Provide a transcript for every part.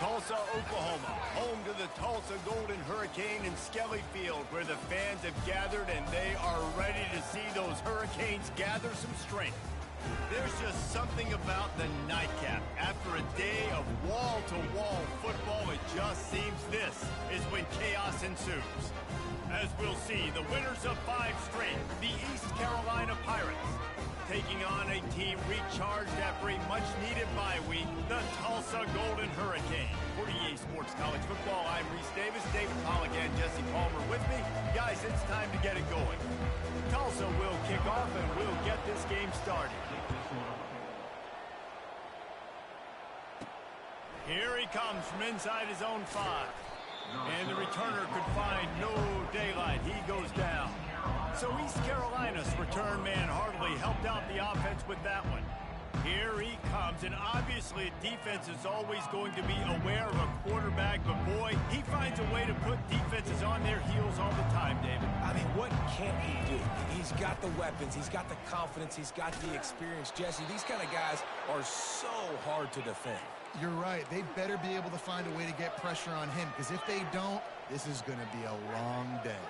Tulsa, Oklahoma, home to the Tulsa Golden Hurricane in Skelly Field, where the fans have gathered and they are ready to see those Hurricanes gather some strength. There's just something about the nightcap. After a day of wall-to-wall football, it just seems this is when chaos ensues. As we'll see, the winners of 5 straight, the East Carolina Pirates, taking on a team recharged after a much-needed bye week, the Tulsa Golden Hurricane. For EA Sports College Football, I'm Reese Davis, David Pollock, and Jesse Palmer with me. Guys, it's time to get it going. Tulsa will kick off, and we'll get this game started. Here he comes from inside his own 5. And the returner could find no daylight. He goes down. So East Carolina's return man hardly helped out the offense with that one. Here he comes, and obviously defense is always going to be aware of a quarterback, but boy, he finds a way to put defenses on their heels all the time, David. I mean, what can't he do? He's got the weapons, he's got the confidence, he's got the experience. Jesse, these kind of guys are so hard to defend. You're right. They better be able to find a way to get pressure on him, because if they don't, this is going to be a long day.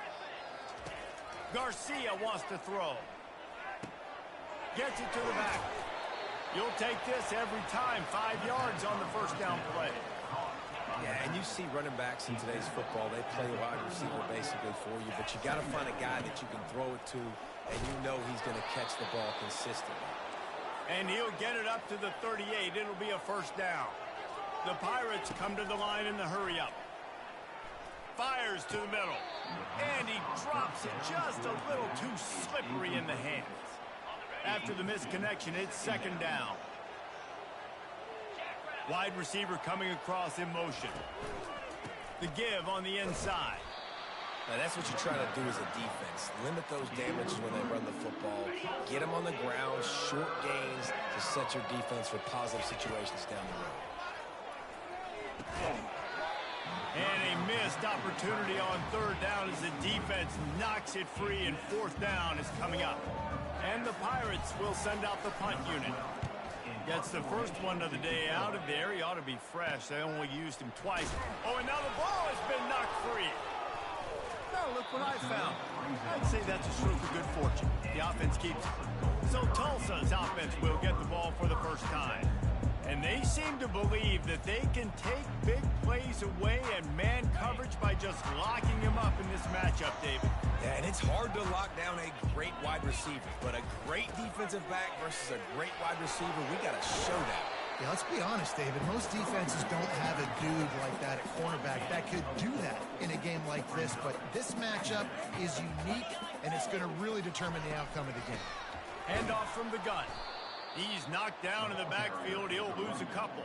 Garcia wants to throw. Gets it to the back. You'll take this every time. 5 yards on the first down play. Yeah, and you see running backs in today's football, they play wide receiver basically for you, but you got to find a guy that you can throw it to, and you know he's going to catch the ball consistently. And he'll get it up to the 38. It'll be a first down. The Pirates come to the line in the hurry-up. Fires to the middle. And he drops it just a little too slippery in the hands. After the misconnection, it's second down. Wide receiver coming across in motion. The give on the inside. Now, that's what you try to do as a defense. Limit those damages when they run the football. Get them on the ground, short gains to set your defense for positive situations down the road. And a missed opportunity on third down as the defense knocks it free, and fourth down is coming up. And the Pirates will send out the punt unit. Gets the first one of the day out of there. He ought to be fresh. They only used him twice. Oh, and now the ball has been knocked free. Now look what I found. I'd say that's a stroke of good fortune. The offense keeps it. So Tulsa's offense will get the ball for the first time. And they seem to believe that they can take big plays away and man coverage by just locking him up in this matchup, David. Yeah, and it's hard to lock down a great wide receiver, but a great defensive back versus a great wide receiver, we got to show that. Yeah, let's be honest, David. Most defenses don't have a dude like that at cornerback that could do that in a game like this, but this matchup is unique, and it's going to really determine the outcome of the game. Handoff from the gun. He's knocked down in the backfield. He'll lose a couple.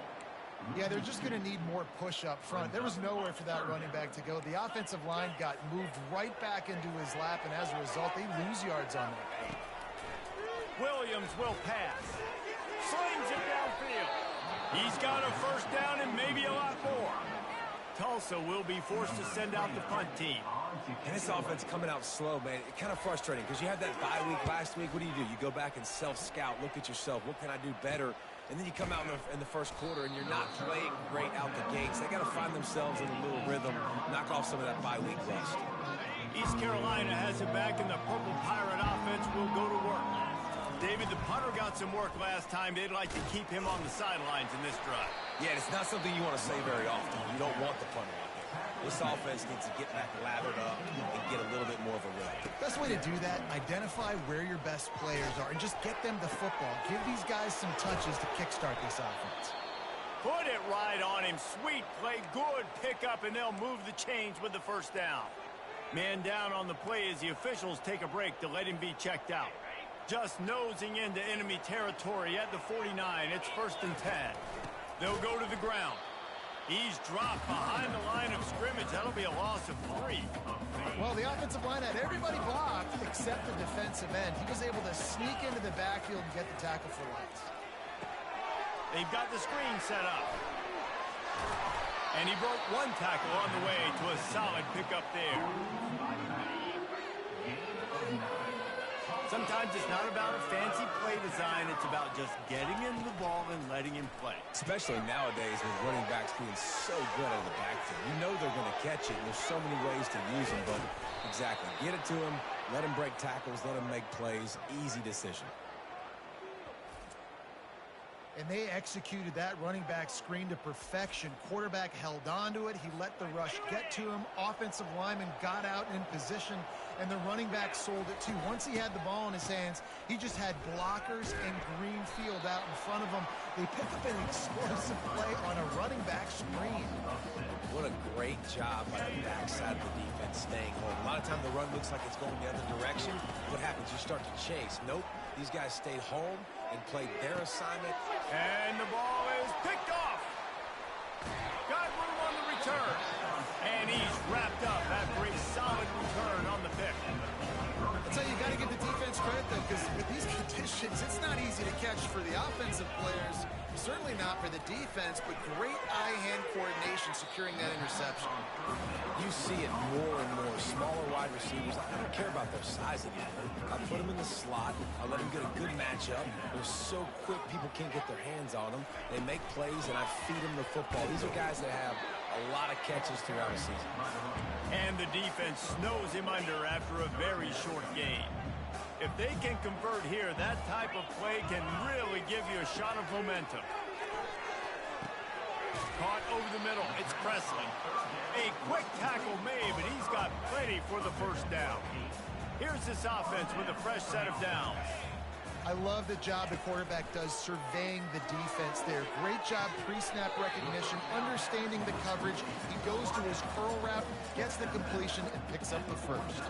Yeah, they're just going to need more push up front. There was nowhere for that running back to go. The offensive line got moved right back into his lap, and as a result, they lose yards on that. Williams will pass. Slings it downfield. He's got a first down and maybe a lot more. Tulsa will be forced to send out the punt team. And this offense coming out slow, man. It's kind of frustrating because you had that bye week last week. What do? You go back and self-scout, look at yourself. What can I do better? And then you come out in the first quarter and you're not playing great out the gates. They got to find themselves in a little rhythm, knock off some of that bye week rust. East Carolina has it back, and the Purple Pirate offense will go to work. David, the punter got some work last time. They'd like to keep him on the sidelines in this drive. Yeah, it's not something you want to say very often. You don't want the punter out there. This offense needs to get back lathered up and get a little bit more of a rhythm. Best way to do that, identify where your best players are and just get them the football. Give these guys some touches to kickstart this offense. Put it right on him. Sweet play, good pickup, and they'll move the chains with the first down. Man down on the play as the officials take a break to let him be checked out. Just nosing into enemy territory at the 49. It's first and 10. They'll go to the ground. He's dropped behind the line of scrimmage. That'll be a loss of 3. Well, the offensive line had everybody blocked except the defensive end. He was able to sneak into the backfield and get the tackle for loss. They've got the screen set up. And he broke one tackle on the way to a solid pickup there. Sometimes it's not about a fancy play design. It's about just getting in the ball and letting getting in play. Especially nowadays with running backs being so good out of the backfield. You know they're going to catch it, and there's so many ways to use them, but exactly. Get it to them, let them break tackles, let them make plays. Easy decision. And they executed that running back screen to perfection. Quarterback held on to it. He let the rush get to him. Offensive lineman got out in position, and the running back sold it too. Once he had the ball in his hands, he just had blockers and green field out in front of him. They pick up an explosive play on a running back screen. What a great job by the backside of the defense staying home. A lot of times the run looks like it's going the other direction. What happens? You start to chase. Nope. These guys stayed home and played their assignment. And the ball is picked off. Got room on the return. And he's wrapped up after a solid return on the pick. I'll tell you, you got to give the defense credit, though, because with these conditions, it's not easy to catch for the offensive players. Certainly not for the defense, but great eye-hand coordination securing that interception. You see it more and more. Smaller wide receivers, I don't care about their size anymore. I put them in the slot. I let them get a good matchup. They're so quick, people can't get their hands on them. They make plays, and I feed them the football. These are guys that have a lot of catches throughout the season. And the defense snows him under after a very short game. If they can convert here, that type of play can really give you a shot of momentum. Caught over the middle. It's Presley. A quick tackle made, but he's got plenty for the first down. Here's this offense with a fresh set of downs. I love the job the quarterback does surveying the defense there. Great job pre-snap recognition, understanding the coverage. He goes to his curl route, gets the completion, and picks up the first.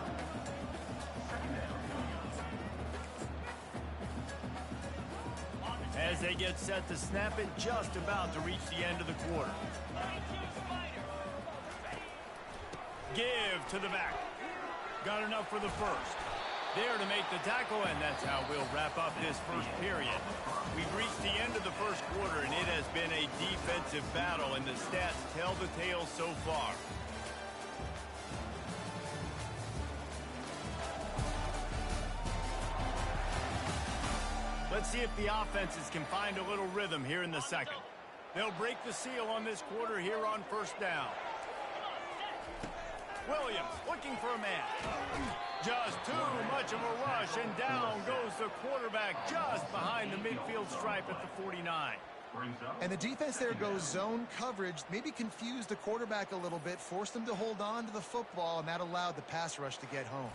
As they get set to snap it, just about to reach the end of the quarter. Give to the back. Got enough for the first. There to make the tackle, and that's how we'll wrap up this first period. We've reached the end of the first quarter, and it has been a defensive battle, and the stats tell the tale so far. Let's see if the offenses can find a little rhythm here in the second. They'll break the seal on this quarter here on first down. Williams looking for a man. Just too much of a rush, and down goes the quarterback just behind the midfield stripe at the 49. And the defense there goes zone coverage, maybe confused the quarterback a little bit, forced him to hold on to the football, and that allowed the pass rush to get home.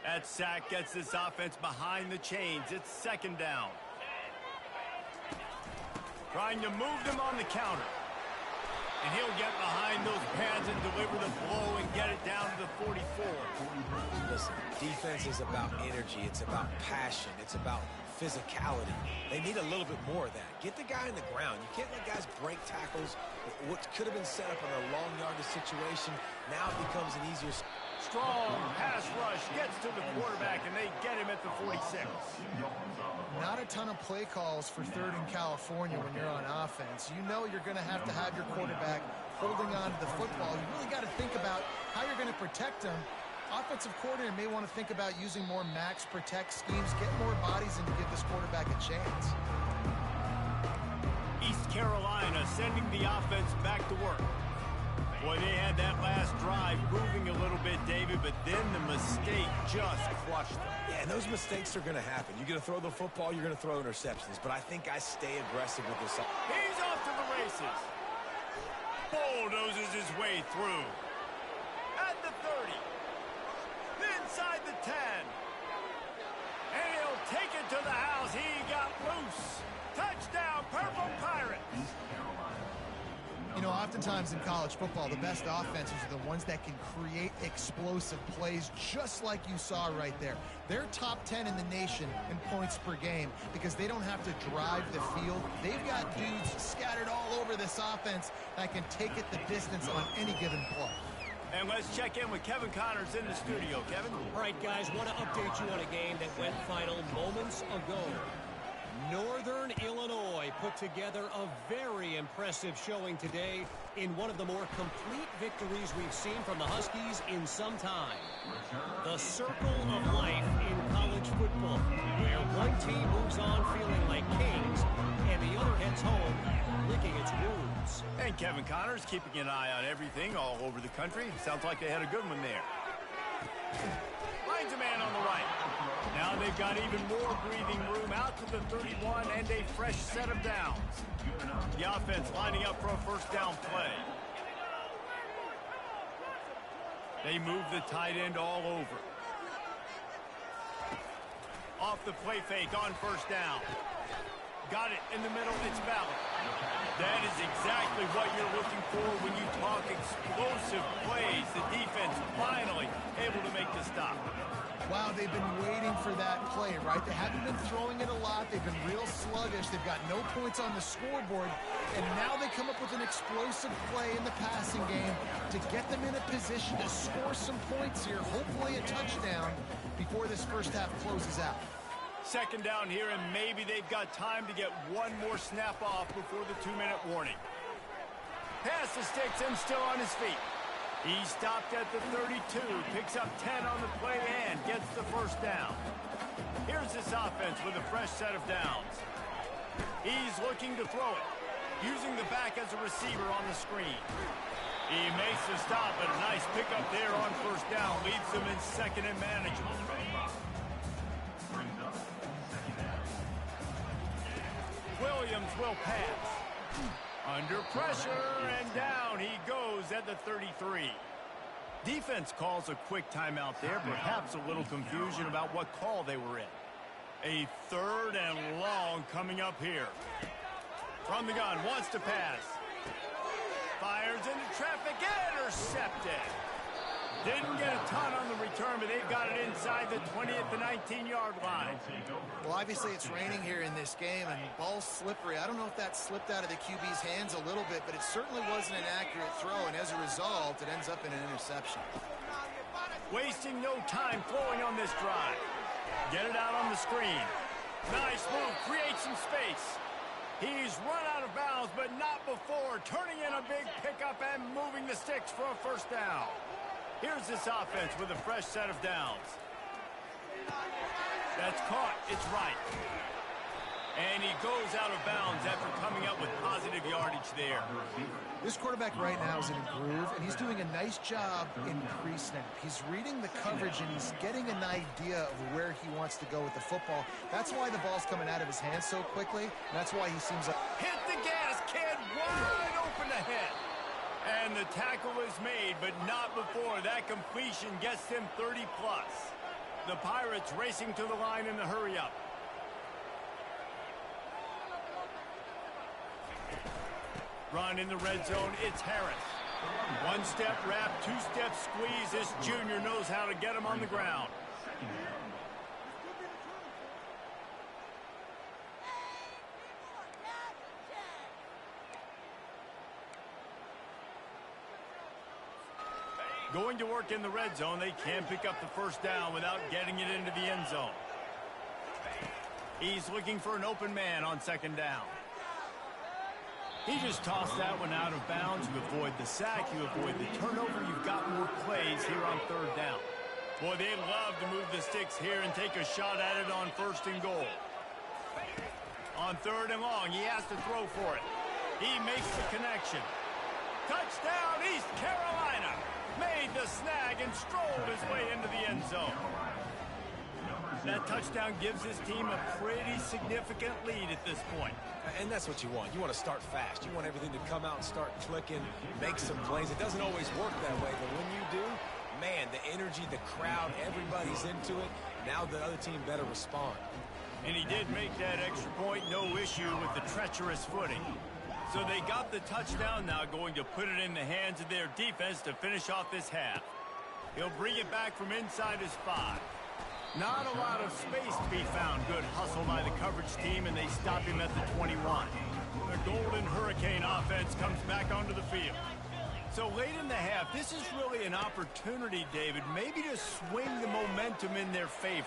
That sack gets this offense behind the chains. It's second down. Trying to move them on the counter. And he'll get behind those pads and deliver the blow and get it down to the 44. Listen, defense is about energy. It's about passion. It's about physicality. They need a little bit more of that. Get the guy in the ground. You can't let guys break tackles. What could have been set up in a long yardage situation, now it becomes an easier... Strong pass rush gets to the quarterback, and they get him at the 46. Not a ton of play calls for third in California when you're on offense. You know you're going to have your quarterback holding on to the football. You really got to think about how you're going to protect him. Offensive coordinator may want to think about using more max protect schemes, get more bodies, and to give this quarterback a chance. East Carolina sending the offense back to work. Boy, they had that last drive moving a little bit, David, but then the mistake just crushed them. Yeah, and those mistakes are going to happen. You're going to throw the football, you're going to throw interceptions, but I think I stay aggressive with this. He's off to the races. Bulldozes his way through. At the 30. Inside the 10. And he'll take it to the house. He got loose. Touchdown, Purple Pirates. You know, oftentimes in college football, the best offenses are the ones that can create explosive plays, just like you saw right there. They're top 10 in the nation in points per game because they don't have to drive the field. They've got dudes scattered all over this offense that can take it the distance on any given play. And let's check in with Kevin Connors in the studio. Kevin? All right, guys, want to update you on a game that went final moments ago. Northern Illinois put together a very impressive showing today in one of the more complete victories we've seen from the Huskies in some time. The circle of life in college football, where one team moves on feeling like kings and the other heads home licking its wounds. And Kevin Connors keeping an eye on everything all over the country. Sounds like they had a good one there. Finds a man on the right. Now they've got even more breathing room out to the 31 and a fresh set of downs. The offense lining up for a first down play. They move the tight end all over. Off the play fake on first down. Got it in the middle. It's valid. That is exactly what you're looking for when you talk explosive plays. The defense finally able to make the stop. Wow, they've been waiting for that play, right? They haven't been throwing it a lot. They've been real sluggish. They've got no points on the scoreboard. And now they come up with an explosive play in the passing game to get them in a position to score some points here, hopefully a touchdown, before this first half closes out. Second down here, and maybe they've got time to get one more snap off before the 2-minute warning. Pass the sticks and still on his feet. He stopped at the 32, picks up 10 on the play and gets the first down. Here's this offense with a fresh set of downs. He's looking to throw it, using the back as a receiver on the screen. He makes the stop, and a nice pickup there on first down leaves them in second and manageable. Williams will pass. Under pressure, and down he goes at the 33. Defense calls a quick timeout there, perhaps a little confusion about what call they were in. A third and long coming up here. From the gun, wants to pass. Fires into traffic, intercepted. Didn't get a ton on the return, but they've got it inside the 20 at the 19-yard line. Well, obviously it's raining here in this game, and the ball's slippery. I don't know if that slipped out of the QB's hands a little bit, but it certainly wasn't an accurate throw, and as a result, it ends up in an interception. Wasting no time throwing on this drive. Get it out on the screen. Nice move, create some space. He's run out of bounds, but not before turning in a big pickup and moving the sticks for a first down. Here's this offense with a fresh set of downs. That's caught. It's right. And he goes out of bounds after coming up with positive yardage there. This quarterback right now is in a groove, and he's doing a nice job in pre-snap. He's reading the coverage, and he's getting an idea of where he wants to go with the football. That's why the ball's coming out of his hands so quickly, and that's why he seems like... Hit the gas, kid! Wide open ahead. And the tackle is made, but not before that completion gets them 30-plus. The Pirates racing to the line in the hurry-up. Run in the red zone, it's Harris. One-step wrap, two-step squeeze. This junior knows how to get him on the ground. Going to work in the red zone, they can pick up the first down without getting it into the end zone. He's looking for an open man on second down. He just tossed that one out of bounds. You avoid the sack, you avoid the turnover. You've got more plays here on third down. Boy, they love to move the sticks here and take a shot at it on first and goal. On third and long, he has to throw for it. He makes the connection. Touchdown, East Carolina! Made the snag and strolled his way into the end zone. That touchdown gives his team a pretty significant lead at this point. And that's what you want. You want to start fast. You want everything to come out and start clicking, make some plays. It doesn't always work that way, but when you do, man, the energy, the crowd, everybody's into it. Now the other team better respond. And he did make that extra point, no issue with the treacherous footing. So they got the touchdown now, going to put it in the hands of their defense to finish off this half. He'll bring it back from inside his 5. Not a lot of space to be found. Good hustle by the coverage team, and they stop him at the 21. The Golden Hurricane offense comes back onto the field. So late in the half, this is really an opportunity, David, maybe to swing the momentum in their favor.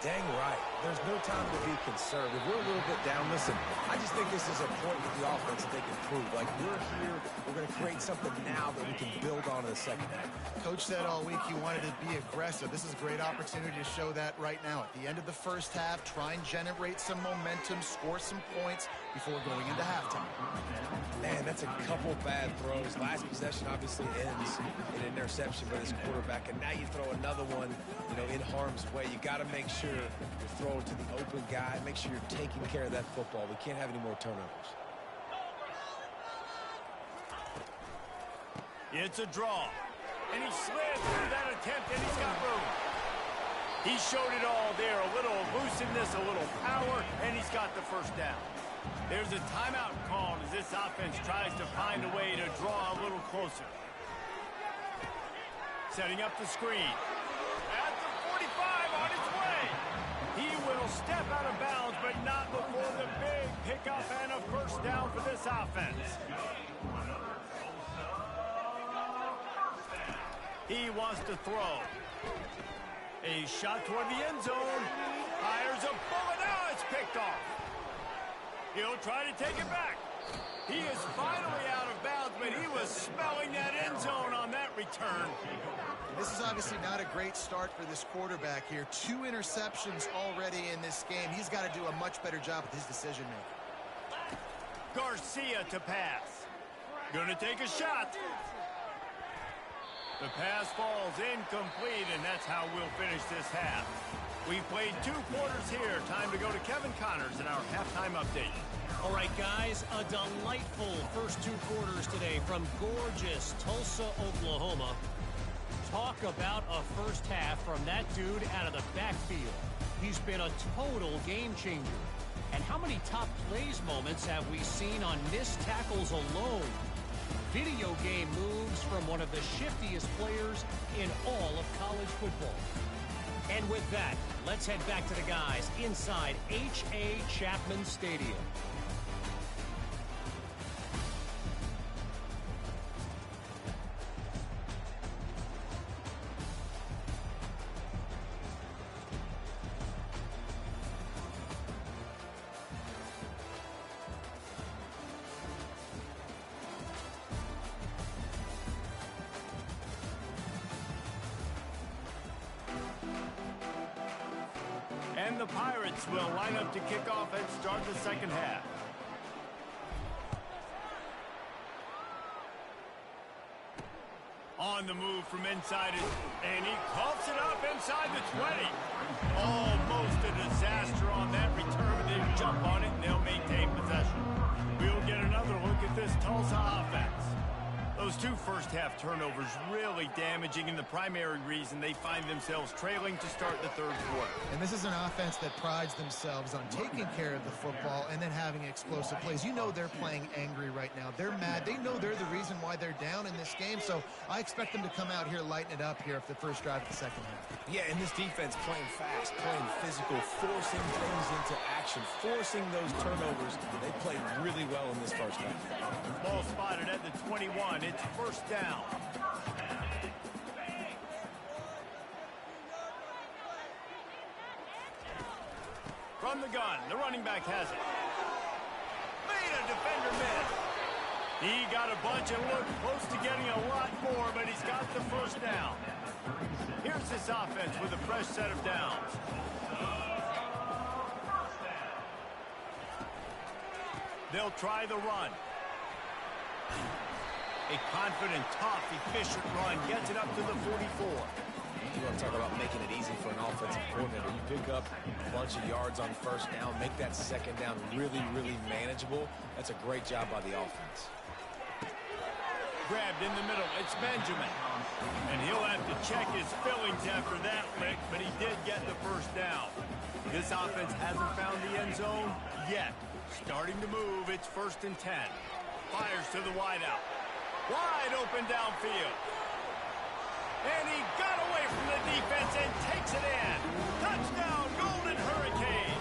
Dang right. There's no time to be concerned. If we're a little bit down, listen, I just think this is a point with the offense that they can prove. Like, we're here, we're going to create something now that we can build on in the second half. Coach said all week he wanted to be aggressive. This is a great opportunity to show that right now. At the end of the first half, try and generate some momentum, score some points before going into halftime. Man, that's a couple bad throws. Last possession obviously ends in an interception by this quarterback, and now you throw another one, in harm's way. You got to make sure you're throwing to the open guy. Make sure you're taking care of that football. We can't have any more turnovers. It's a draw. And he slid through that attempt, and he's got room. He showed it all there. A little elusiveness, a little power, and he's got the first down. There's a timeout called as this offense tries to find a way to draw a little closer. Setting up the screen. At the 45 on its way. He will step out of bounds, but not before the big pickup and a first down for this offense. He wants to throw. A shot toward the end zone. Fires a bullet. Now it's picked off. He'll try to take it back. He is finally out of bounds, but he was smelling that end zone on that return. This is obviously not a great start for this quarterback here. 2 interceptions already in this game. He's got to do a much better job with his decision-making. Garcia to pass. Gonna take a shot. The pass falls incomplete, and that's how we'll finish this half. We've played 2 quarters here. Time to go to Kevin Connors in our halftime update. All right, guys, a delightful first 2 quarters today from gorgeous Tulsa, Oklahoma. Talk about a first half from that dude out of the backfield. He's been a total game changer. And how many top plays moments have we seen on missed tackles alone? Video game moves from one of the shiftiest players in all of college football. And with that, let's head back to the guys inside H.A. Chapman Stadium. And the Pirates will line up to kick off and start the second half. On the move from inside it, and he coughs it up inside the 20. Almost a disaster on that return. They jump on it, and they'll maintain possession. We'll get another look at this Tulsa offense. Those 2 first-half turnovers really damaging, and the primary reason they find themselves trailing to start the third quarter. And this is an offense that prides themselves on taking care of the football and then having explosive plays. You know they're playing angry right now. They're mad. They know they're the reason why they're down in this game, so I expect them to come out here, lighten it up here for the first drive of the second half. Yeah, and this defense playing fast, playing physical, forcing things into action, forcing those turnovers. They played really well in this first half. Ball spotted at the 21. It's first down. From the gun, the running back has it. Made a defender miss. He got a bunch and looked close to getting a lot more, but he's got the first down. Here's this offense with a fresh set of downs. They'll try the run. A confident, tough, efficient run gets it up to the 44. You want to talk about making it easy for an offensive coordinator. You pick up a bunch of yards on first down, make that second down really, really manageable. That's a great job by the offense. Grabbed in the middle. It's Benjamin. And he'll have to check his fillings after that lick, but he did get the first down. This offense hasn't found the end zone yet. Starting to move. It's 1st and 10. Fires to the wideout. Wide open downfield. And he got away from the defense and takes it in. Touchdown, Golden Hurricane.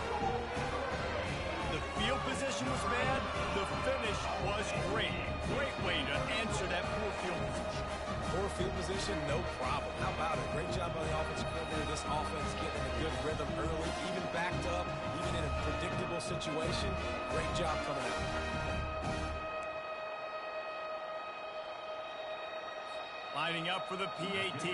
The field position was bad. The finish was great. Great way to answer that poor field position. Poor field position, no problem. How about it? Great job by the offensive coordinator. This offense getting in a good rhythm early, even backed up, even in a predictable situation. Great job coming out. Lining up for the PAT.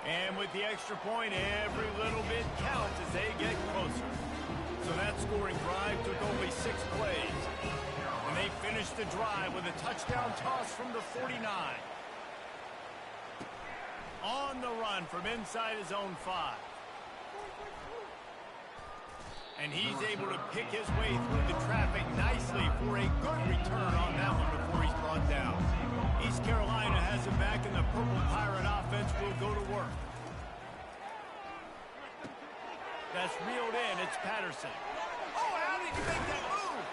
And with the extra point, every little bit counts as they get closer. So that scoring drive took only 6 plays. And they finished the drive with a touchdown toss from the 49. On the run from inside his own 5. And he's able to pick his way through the traffic nicely for a good return on that one before he's brought down. East Carolina has him back, and the Purple Pirate offense will go to work. That's reeled in. It's Patterson. Oh, how did he make that move?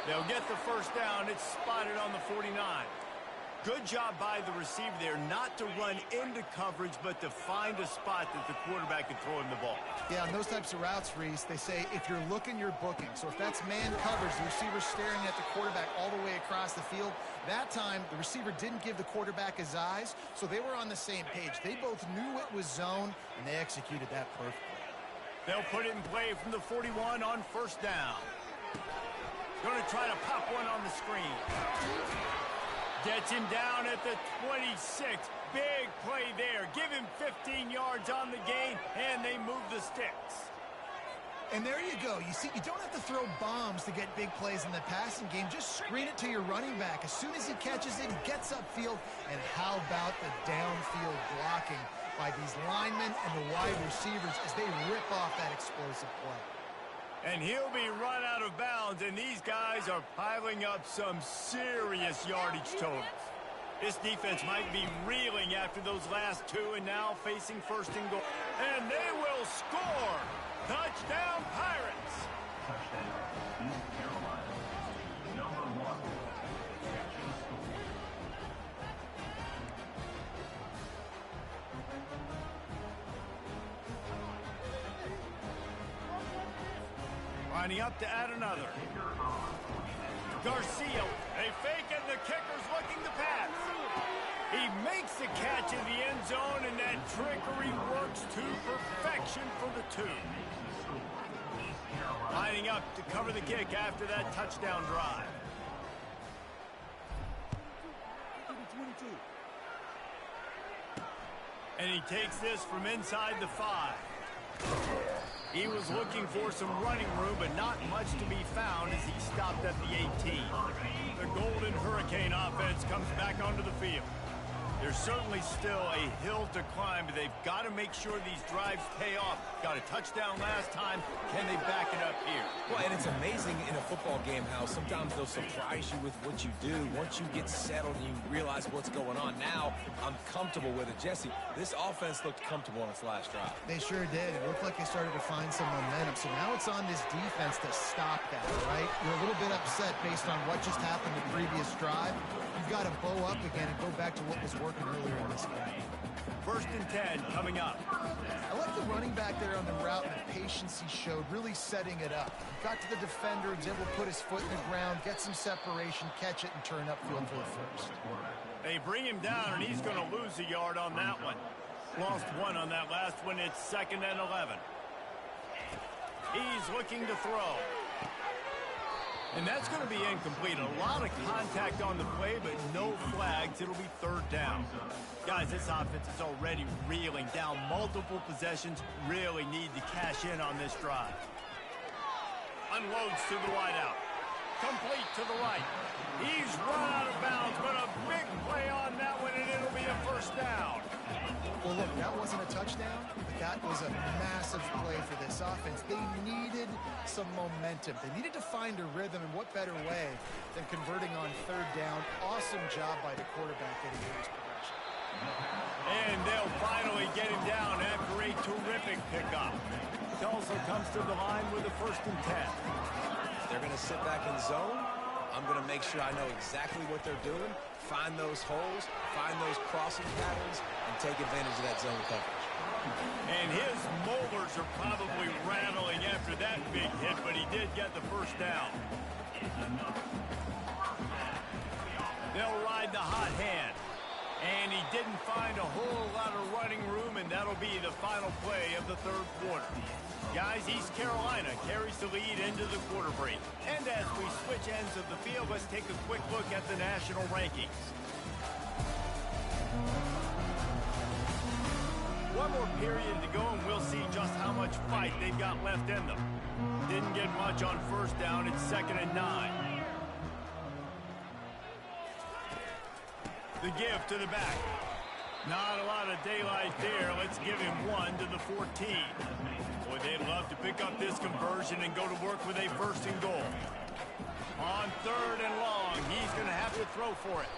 They'll get the first down. It's spotted on the 49. Good job by the receiver there, not to run into coverage, but to find a spot that the quarterback can throw him the ball. Yeah, on those types of routes, Reese, they say if you're looking, you're booking. So if that's man coverage, the receiver's staring at the quarterback all the way across the field. That time, the receiver didn't give the quarterback his eyes, so they were on the same page. They both knew it was zone, and they executed that perfectly. They'll put it in play from the 41 on first down. Going to try to pop one on the screen. Gets him down at the 26. Big play there. Give him 15 yards on the gain, and they move the sticks. And there you go. You see, you don't have to throw bombs to get big plays in the passing game. Just screen it to your running back. As soon as he catches it, he gets upfield. And how about the downfield blocking by these linemen and the wide receivers as they rip off that explosive play. And he'll be run out of bounds, and these guys are piling up some serious yardage totals. This defense might be reeling after those last 2 and now facing first and goal. And they will score! Touchdown, Pirates! Touchdown, East Carolina. Number 1. Lining up to add another. Garcia, they fake it, the kicker's looking to pass. He makes the catch in the end zone, and that trickery works to perfection for the 2. Lining up to cover the kick after that touchdown drive. And he takes this from inside the 5. He was looking for some running room, but not much to be found as he stopped at the 18. The Golden Hurricane offense comes back onto the field. There's certainly still a hill to climb, but they've got to make sure these drives pay off. Got a touchdown last time. Can they back it up here? Well, and it's amazing in a football game how sometimes they'll surprise you with what you do. Once you get settled and you realize what's going on, now I'm comfortable with it. Jesse, this offense looked comfortable on its last drive. They sure did. It looked like they started to find some momentum. So now it's on this defense to stop that, right? You're a little bit upset based on what just happened the previous drive. You've got to bow up again and go back to what was working earlier in this game. First and 10 coming up. I like the running back there on the route and the patience he showed, really setting it up. He got to the defender, was able to put his foot in the ground, get some separation, catch it, and turn upfield for the first. They bring him down, and he's going to lose a yard on that one. Lost 1 on that last one. It's 2nd and 11. He's looking to throw. And that's going to be incomplete. A lot of contact on the play, but no flags. It'll be 3rd down. Guys, this offense is already reeling down multiple possessions. Really need to cash in on this drive. Unloads to the wideout. Complete to the right. He's run out of bounds, but a big play on that one, and it'll be a first down. Well, look, that wasn't a touchdown, but that was a massive play for this offense. They needed some momentum. They needed to find a rhythm, and what better way than converting on 3rd down. Awesome job by the quarterback getting to his progression. And they'll finally get him down after a terrific pickup. Tulsa comes to the line with a 1st and 10. They're going to sit back in zone. I'm going to make sure I know exactly what they're doing, find those holes, find those crossing patterns, and take advantage of that zone coverage. And his molars are probably rattling after that big hit, but he did get the first down. They'll ride the hot hand. And he didn't find a whole lot of running room, and that'll be the final play of the third quarter. Guys, East Carolina carries the lead into the quarter break. And as we switch ends of the field, let's take a quick look at the national rankings. One more period to go, and we'll see just how much fight they've got left in them. Didn't get much on first down. It's 2nd and 9. The give to the back. Not a lot of daylight there. Let's give him 1 to the 14. Boy, they'd love to pick up this conversion and go to work with a 1st and goal. On 3rd and long, he's going to have to throw for it.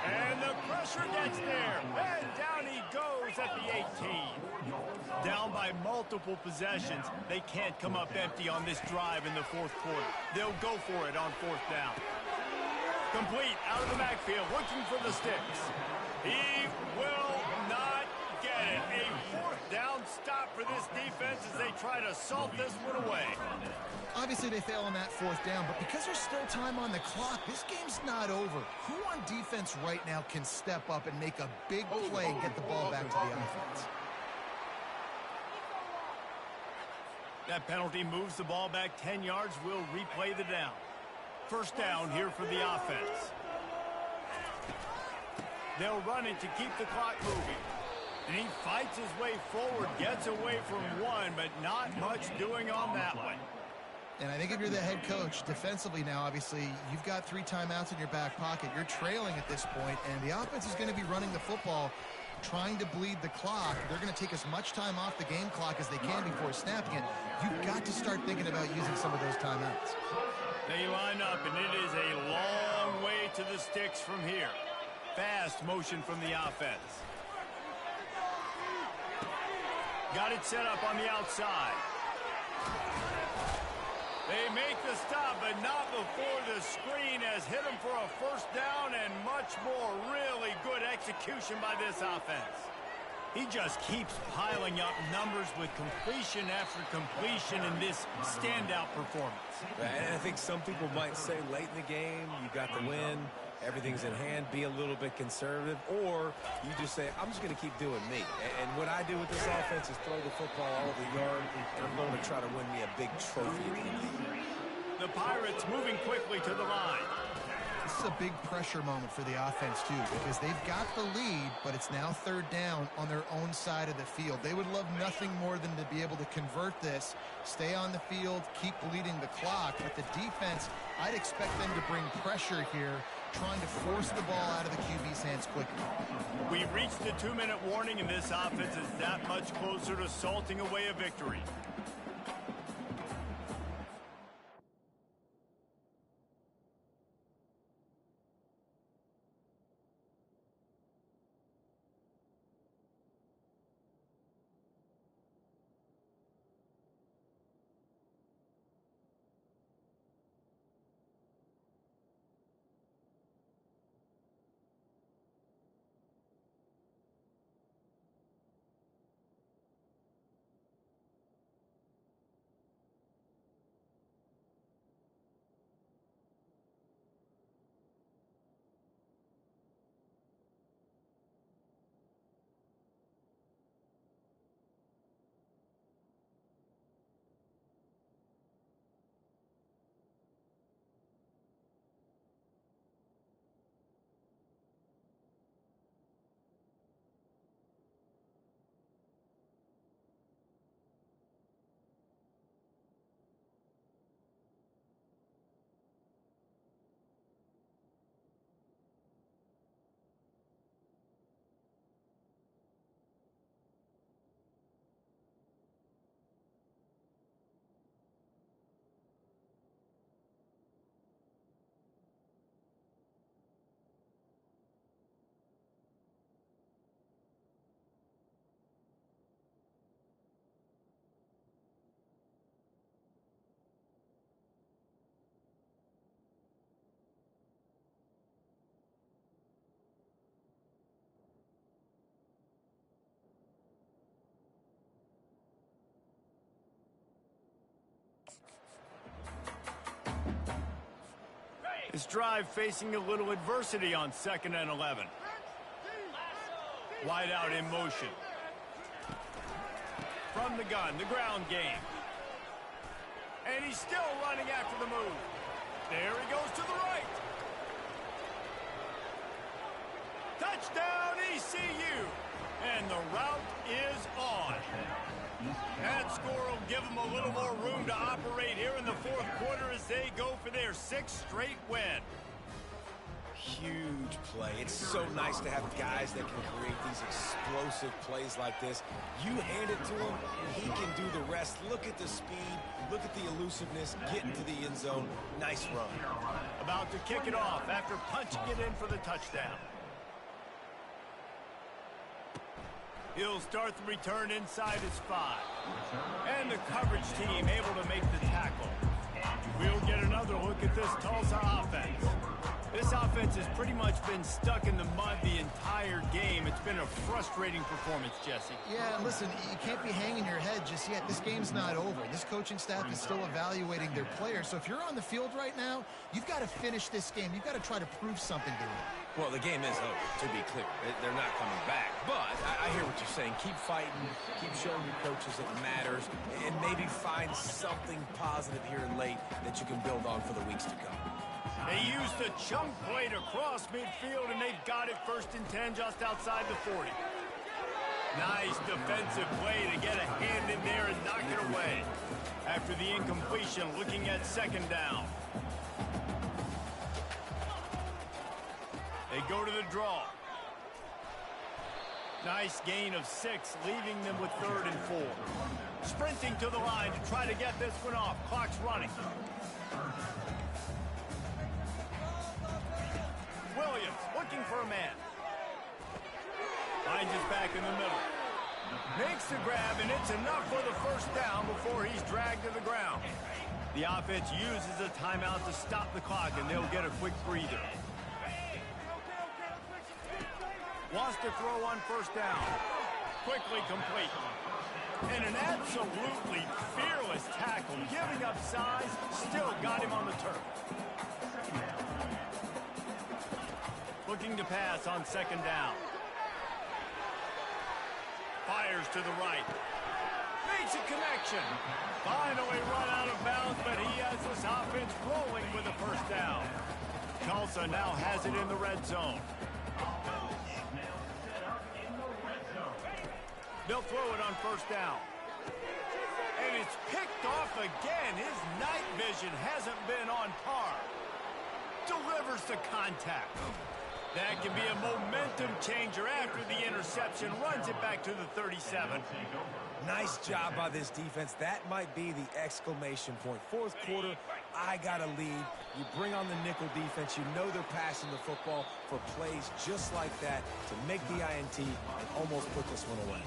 And the pressure gets there. And down he goes at the 18. Down by multiple possessions. They can't come up empty on this drive in the 4th quarter. They'll go for it on 4th down. Complete out of the backfield, looking for the sticks. He will not get it. A 4th down stop for this defense as they try to salt this one away. Obviously, they fail on that 4th down, but because there's still time on the clock, this game's not over. Who on defense right now can step up and make a big play and get the ball back to the offense? That penalty moves the ball back 10 yards. We'll replay the down. 1st down here for the offense. They'll run it to keep the clock moving. And he fights his way forward, gets away from one, but not much doing on that one. And I think if you're the head coach, defensively now, obviously, you've got 3 timeouts in your back pocket. You're trailing at this point, and the offense is going to be running the football, trying to bleed the clock. They're going to take as much time off the game clock as they can before snapping it. You've got to start thinking about using some of those timeouts. They line up, and it is a long way to the sticks from here. Fast motion from the offense. Got it set up on the outside. They make the stop, but not before the screen has hit them for a 1st down, and much more really good execution by this offense. He just keeps piling up numbers with completion after completion in this standout performance. And I think some people might say late in the game, you got the win, everything's in hand, be a little bit conservative, or you just say, I'm just going to keep doing me. And what I do with this offense is throw the football all over the yard, and I'm going to try to win me a big trophy at the end of the year. The Pirates moving quickly to the line. This is a big pressure moment for the offense, too, because they've got the lead, but it's now 3rd down on their own side of the field. They would love nothing more than to be able to convert this, stay on the field, keep bleeding the clock. But the defense, I'd expect them to bring pressure here, trying to force the ball out of the QB's hands quickly. We reached the 2-minute warning, and this offense is that much closer to salting away a victory. This drive facing a little adversity on 2nd and 11. Wide out in motion. From the gun, the ground game. And he's still running after the move. There he goes to the right. Touchdown, ECU. And the route is on. That score will give them a little more room to operate here in the 4th quarter as they go for their 6th straight win. Huge play. It's so nice to have guys that can create these explosive plays like this. You hand it to him, and he can do the rest. Look at the speed. Look at the elusiveness. Get into the end zone. Nice run. About to kick it off after punching it in for the touchdown. He'll start the return inside his 5. And the coverage team able to make the tackle. We'll get another look at this Tulsa offense. This offense has pretty much been stuck in the mud the entire game. It's been a frustrating performance, Jesse. Yeah, listen, you can't be hanging your head just yet. This game's not over. This coaching staff is still evaluating their players. So if you're on the field right now, you've got to finish this game. You've got to try to prove something to them. Well, the game is over, to be clear. They're not coming back. But I hear what you're saying. Keep fighting. Keep showing your coaches it matters. And maybe find something positive here late that you can build on for the weeks to come. They used a chunk play to cross midfield, and they've got it 1st and 10 just outside the 40. Nice defensive play to get a hand in there and knock it away. After the incompletion, looking at 2nd down. They go to the draw. Nice gain of 6, leaving them with 3rd and 4. Sprinting to the line to try to get this one off. Clock's running. Williams looking for a man. Finds his back in the middle. Makes the grab, and it's enough for the 1st down before he's dragged to the ground. The offense uses a timeout to stop the clock, and they'll get a quick breather. Wants to throw on 1st down. Quickly complete. And an absolutely fearless tackle, giving up size, still got him on the turf. Looking to pass on 2nd down. Fires to the right. Makes a connection. Finally run out of bounds, but he has this offense rolling with a 1st down. Tulsa now has it in the red zone. They'll throw it on 1st down. And it's picked off again. His night vision hasn't been on par. Delivers the contact. That can be a momentum changer after the interception. Runs it back to the 37. Nice job by this defense. That might be the exclamation point. 4th quarter, I got a lead. You bring on the nickel defense. You know they're passing the football for plays just like that to make the INT and almost put this one away.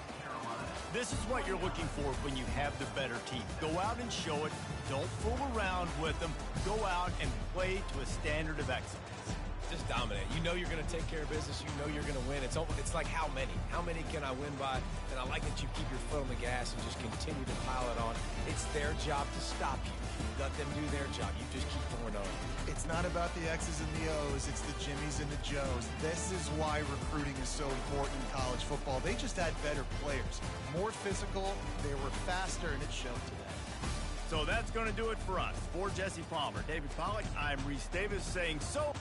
This is what you're looking for when you have the better team. Go out and show it. Don't fool around with them. Go out and play to a standard of excellence. Just dominate. You know you're going to take care of business. You know you're going to win. It's like how many? How many can I win by? And I like that you keep your foot on the gas and just continue to pile it on. It's their job to stop you. Let them do their job. You just keep pouring on. It's not about the X's and the O's. It's the Jimmies and the Joes. This is why recruiting is so important in college football. They just had better players. More physical. They were faster, and it showed today. So that's going to do it for us. For Jesse Palmer, David Pollack, I'm Reese Davis saying so.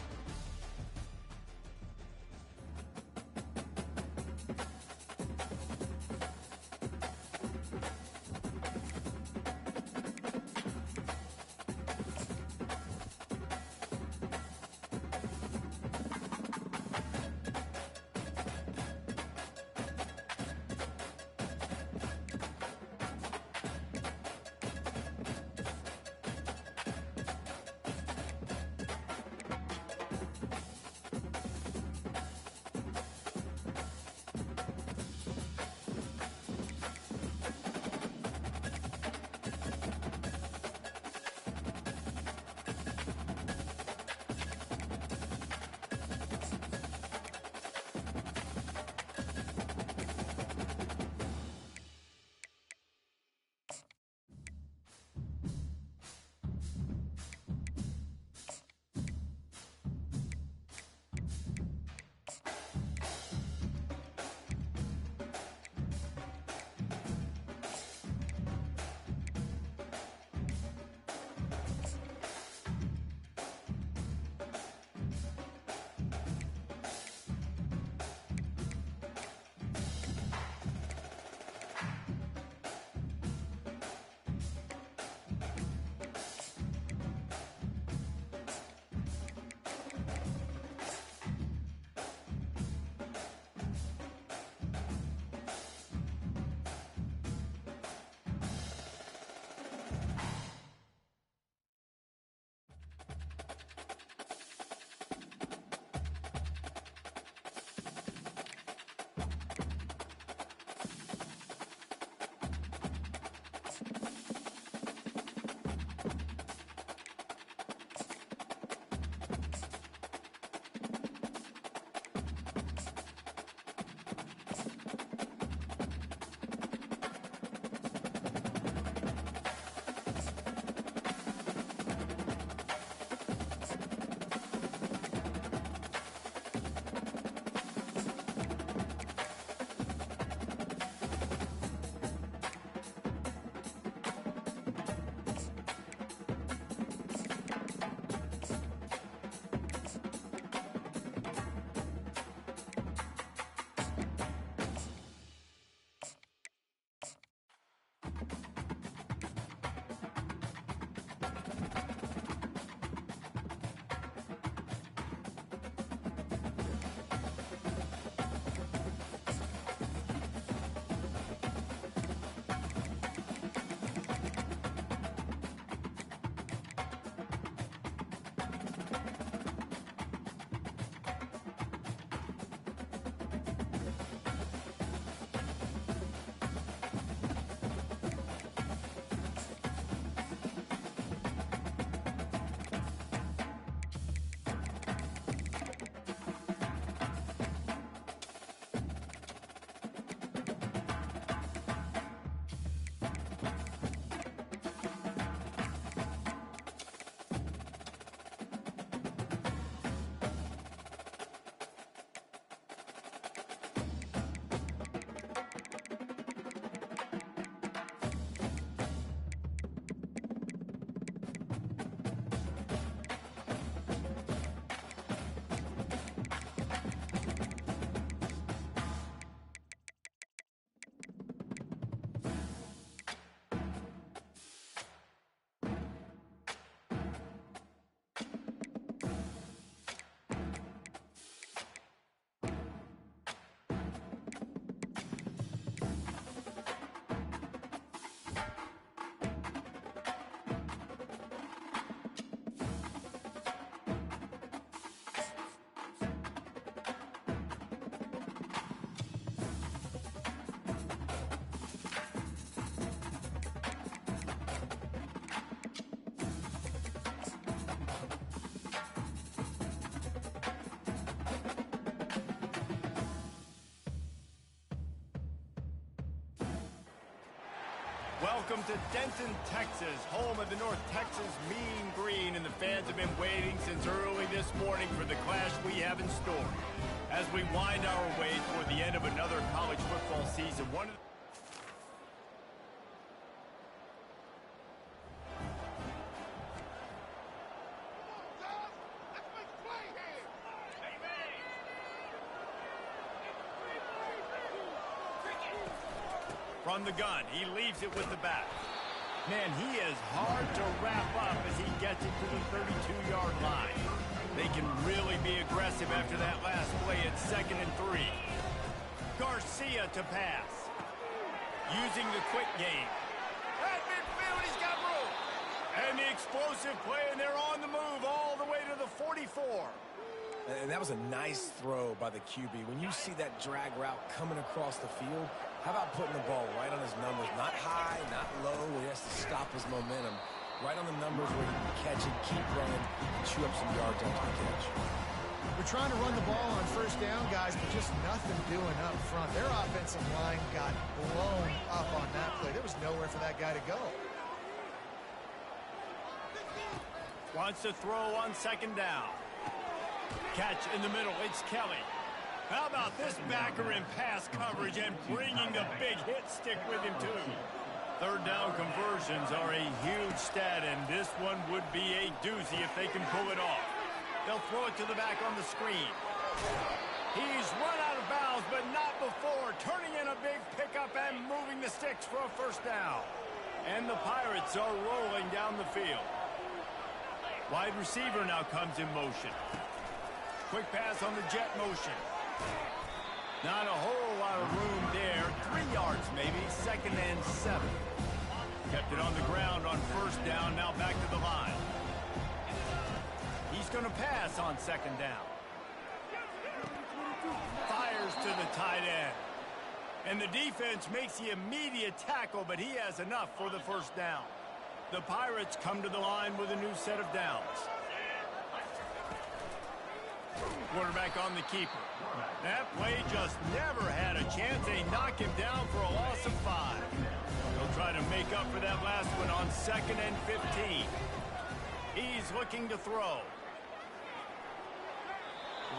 Welcome to Denton, Texas, home of the North Texas Mean Green, and the fans have been waiting since early this morning for the clash we have in store. As we wind our way toward the end of another college football season, from the gun, he leaves it with the back. Man, he is hard to wrap up as he gets it to the 32-yard line. They can really be aggressive after that last play at 2nd and 3. Garcia to pass. Using the quick game. At midfield, he's got room. And the explosive play, and they're on the move all the way to the 44. And that was a nice throw by the QB. When you see that drag route coming across the field, how about putting the ball right on his numbers? Not high, not low, where he has to stop his momentum. Right on the numbers where he can catch it, keep running, and chew up some yards after the catch. We're trying to run the ball on first down, guys, but just nothing doing up front. Their offensive line got blown up on that play. There was nowhere for that guy to go. Wants to throw on 2nd down. Catch in the middle. It's Kelly. How about this backer in pass coverage and bringing the big hit stick with him, too? 3rd down conversions are a huge stat, and this one would be a doozy if they can pull it off. They'll throw it to the back on the screen. He's run out of bounds, but not before. Turning in a big pickup and moving the sticks for a 1st down. And the Pirates are rolling down the field. Wide receiver now comes in motion. Quick pass on the jet motion. Not a whole lot of room there. 3 yards maybe. 2nd and 7. Kept it on the ground on 1st down. Now back to the line. He's going to pass on 2nd down. Fires to the tight end. And the defense makes the immediate tackle, but he has enough for the 1st down. The Pirates come to the line with a new set of downs. Quarterback on the keeper. That play just never had a chance. They knock him down for a loss of 5. They'll try to make up for that last one on 2nd and 15. He's looking to throw.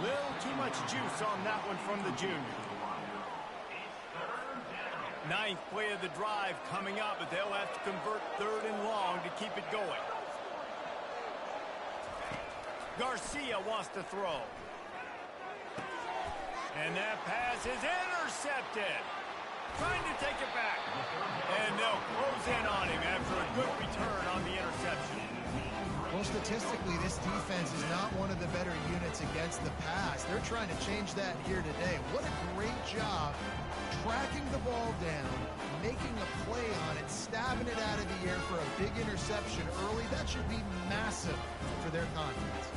Little too much juice on that one from the junior. 9th play of the drive coming up, but they'll have to convert 3rd and long to keep it going. Garcia wants to throw. And that pass is intercepted. Trying to take it back. And they'll close in on him after a good return on the interception. Well, statistically, this defense is not one of the better units against the pass. They're trying to change that here today. What a great job tracking the ball down, making a play on it, stabbing it out of the air for a big interception early. That should be massive for their confidence.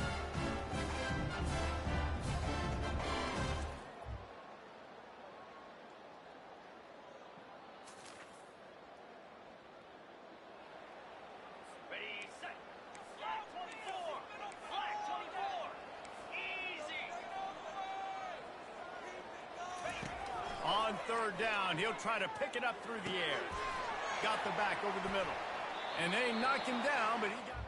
On 3rd down, he'll try to pick it up through the air. Got the back over the middle. And they knock him down, but he got...